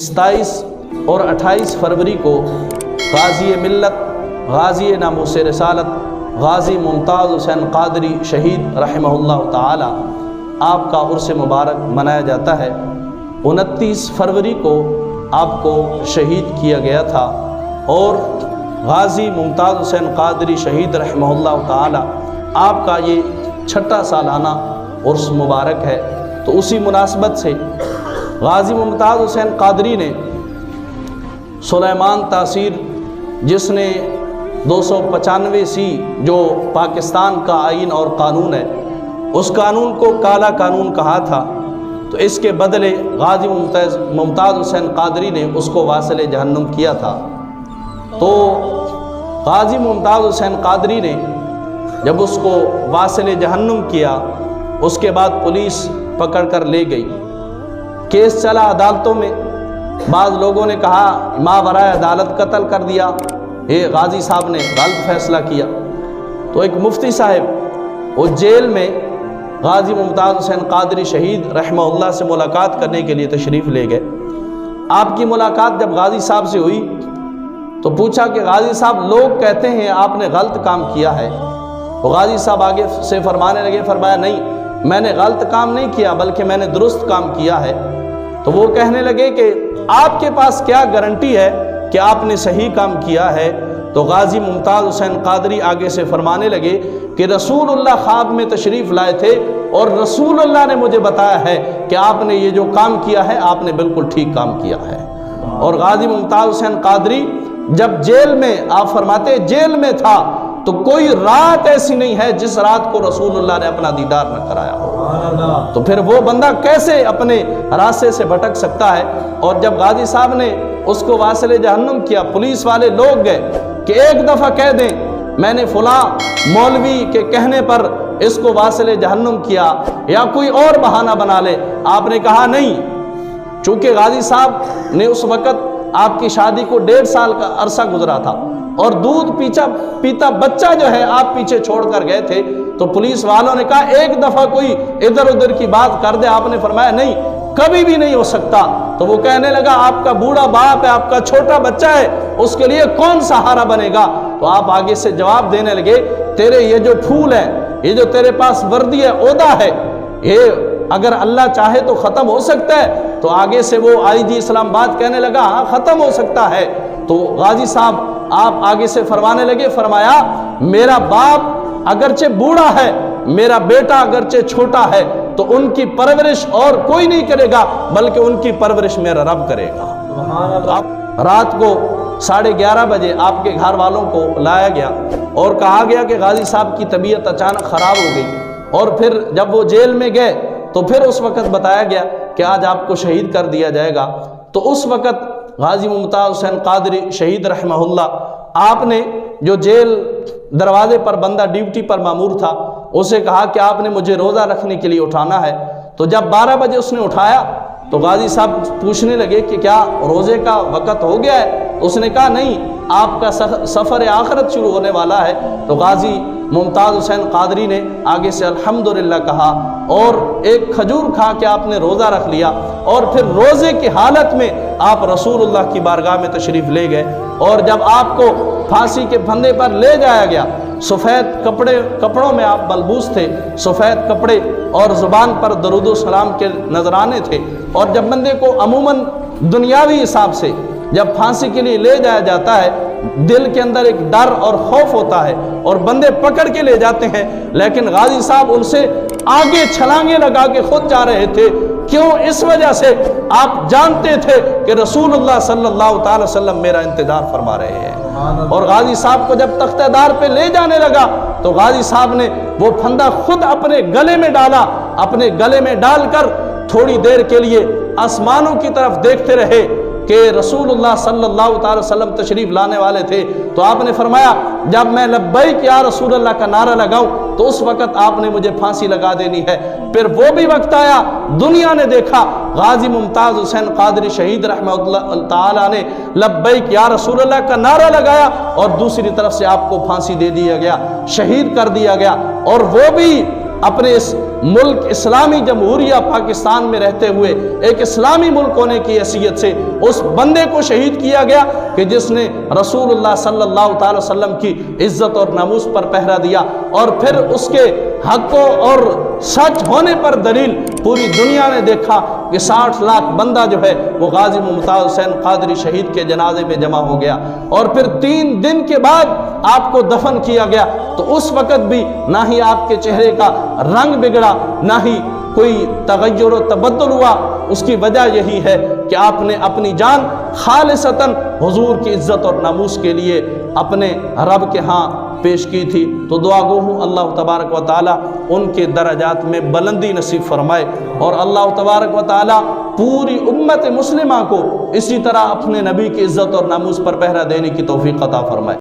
27 اور 28 फरवरी को गाजी मिल्लत, गाजी नामूस रसालत, गाजी मुमताज़ हुसैन कादरी शहीद रहमहुल्लाह ताला आपका उर्स मुबारक मनाया जाता है। 29 फरवरी को आपको शहीद किया गया था और गाजी मुमताज़ हुसैन कादरी शहीद रहमहुल्लाह ताला आपका ये 6ठा सालाना उर्स मुबारक है। तो उसी मुनासबत से गाजी मुमताज़ हुसैन कादरी ने सुलेमान तासीर, जिसने 295C जो पाकिस्तान का आइन और कानून है, उस कानून को काला कानून कहा था, तो इसके बदले गाजी मुमताज़ हुसैन कादरी ने उसको वासिल जहन्नुम किया था। तो गाजी मुमताज़ हुसैन कादरी ने जब उसको वासिल जहन्नुम किया, उसके बाद पुलिस पकड़ कर ले गई। केस चला अदालतों में, बाज़ लोगों ने कहा मावराए अदालत कत्ल कर दिया, ये गाजी साहब ने गलत फैसला किया। तो एक मुफ्ती साहब वो जेल में गाजी मुमताज़ हुसैन कादरी शहीद रहमहुल्लाह से मुलाकात करने के लिए तशरीफ़ ले गए। आपकी मुलाकात जब गाजी साहब से हुई तो पूछा कि गाजी साहब, लोग कहते हैं आपने गलत काम किया है। तो गाजी साहब आगे से फरमाने लगे, फरमाया नहीं, मैंने गलत काम नहीं किया बल्कि मैंने दुरुस्त काम किया है। तो वो कहने लगे कि आपके पास क्या गारंटी है कि आपने सही काम किया है? तो गाजी मुमताज़ हुसैन कादरी आगे से फरमाने लगे कि रसूलुल्लाह ख्वाब में तशरीफ़ लाए थे और रसूलुल्लाह ने मुझे बताया है कि आपने ये जो काम किया है आपने बिल्कुल ठीक काम किया है। और गाजी मुमताज़ हुसैन कादरी जब जेल में, आप फरमाते जेल में था, तो कोई रात ऐसी नहीं है जिस रात को रसूलुल्लाह ने अपना दीदार न कराया हो। तो फिर वो बंदा कैसे अपने रास्ते से भटक सकता है? और जब गाजी साहब ने उसको वासिल जहन्नुम किया, पुलिस वाले लोग गए कि एक दफ़ा कह दें मैंने फलां मौलवी के कहने पर इसको वासिल जहन्नुम किया, या कोई और बहाना बना ले। आपने कहा नहीं, चूँकि गाजी साहब ने उस वक़्त आपकी शादी को 1.5 साल का अरसा गुजरा था और दूध पीता बच्चा जो है आप पीछे छोड़कर गए थे। तो पुलिस वालों ने कहा एक दफ़ा कोई इधर उधर की बात कर दे। आपने फरमाया नहीं, कभी भी नहीं हो सकता। तो वो कहने लगा आपका बूढ़ा बाप है, आपका छोटा बच्चा है, उसके लिए कौन सहारा बनेगा? तो आप आगे से जवाब देने लगे, तेरे ये जो फूल है, ये जो तेरे पास वर्दी है, ओहदा है, ये अगर अल्लाह चाहे तो ख़त्म हो सकता है। तो आगे से वो IG इस्लामाबाद कहने लगा हाँ ख़त्म हो सकता है। तो गाजी साहब आप आगे से फरमाने लगे, फरमाया मेरा बाप अगरचे बूढ़ा है, मेरा बेटा अगरचे छोटा है, तो उनकी परवरिश और कोई नहीं करेगा बल्कि उनकी परवरिश मेरा रब करेगा। तो आप रात को 11:30 बजे आपके घर वालों को लाया गया और कहा गया कि गाजी साहब की तबीयत अचानक ख़राब हो गई। और फिर जब वो जेल में गए तो फिर उस वक़्त बताया गया कि आज आपको शहीद कर दिया जाएगा। तो उस वक़्त गाजी मुमताज़ हुसैन कादरी शहीद रहमहुल्लाह आपने जो जेल दरवाजे पर बंदा ड्यूटी पर मामूर था, उसे कहा कि आपने मुझे रोज़ा रखने के लिए उठाना है। तो जब 12 बजे उसने उठाया तो गाजी साहब पूछने लगे कि क्या रोज़े का वक़्त हो गया है? उसने कहा नहीं, आपका सफ़र आखिरत शुरू होने वाला है। तो गाजी मुमताज़ हुसैन कादरी ने आगे से अल्हम्दुलिल्लाह कहा और एक खजूर खा के आपने रोज़ा रख लिया। और फिर रोज़े की हालत में आप रसूलुल्लाह की बारगाह में तशरीफ़ ले गए। और जब आपको फांसी के फंदे पर ले जाया गया, सफ़ेद कपड़ों में आप मलबूस थे, सफ़ेद कपड़े, और ज़ुबान पर दरूद सलाम के नजराने थे। और जब बंदे को अमूमन दुनियावी हिसाब से जब फांसी के लिए ले जाया जाता है, दिल के अंदर एक डर और खौफ होता है और बंदे पकड़ के ले जाते हैं। लेकिन गाजी साहब उनसे आगे छलांगे लगा के खुद जा रहे थे। क्यों? इस वजह से आप जानते थे कि रसूलुल्लाह सल्लल्लाहु अलैहि वसल्लम मेरा इंतजार फरमा रहे हैं। और गाजी साहब को जब तख्तेदार पे ले जाने लगा तो गाजी साहब ने वो फंदा खुद अपने गले में डाला। अपने गले में डालकर थोड़ी देर के लिए आसमानों की तरफ देखते रहे कि रसूलुल्लाह सल्लल्लाहु अलैहि वसल्लम तशरीफ़ लाने वाले थे। तो आपने फरमाया जब मैं लब्बैक या रसूलल्लाह का नारा लगाऊं तो उस वक़्त आपने मुझे फांसी लगा देनी है। फिर वो भी वक्त आया, दुनिया ने देखा गाजी मुमताज़ हुसैन कादरी शहीद रहमतुल्लाह ताला ने लब्बैक या रसूलल्लाह का नारा लगाया और दूसरी तरफ से आपको फांसी दे दिया गया, शहीद कर दिया गया। और वो भी अपने इस मुल्क इस्लामी जमहूरिया पाकिस्तान में रहते हुए एक इस्लामी मुल्क होने की हैसियत से उस बंदे को शहीद किया गया कि जिसने रसूलुल्लाह सल्लल्लाहु अलैहि वसल्लम की इज्जत और नामूस पर पहरा दिया, और फिर उसके हक़ों और सच होने पर दलील पूरी दुनिया ने देखा कि 60 लाख बंदा जो है वो गाजी मुमताज़ हुसैन कादरी शहीद के जनाजे में जमा हो गया, और फिर 3 दिन के बाद आपको दफन किया गया। तो उस वक़्त भी ना ही आपके चेहरे का रंग बिगड़ा, ना ही कोई तगय्युर और तबद्दुल हुआ। उसकी वजह यही है कि आपने अपनी जान खालिसतन हुजूर की इज्जत और नामूस के लिए अपने रब के यहाँ पेश की थी। तो दुआ गो हूँ अल्लाह तबारक व तआला उनके दरजात में बुलंदी नसीब फरमाए, और अल्लाह तबारक व तआला पूरी उम्मत मुस्लिमा को इसी तरह अपने नबी की इज्जत और नामूस पर पहरा देने की तौफीक अता फरमाए।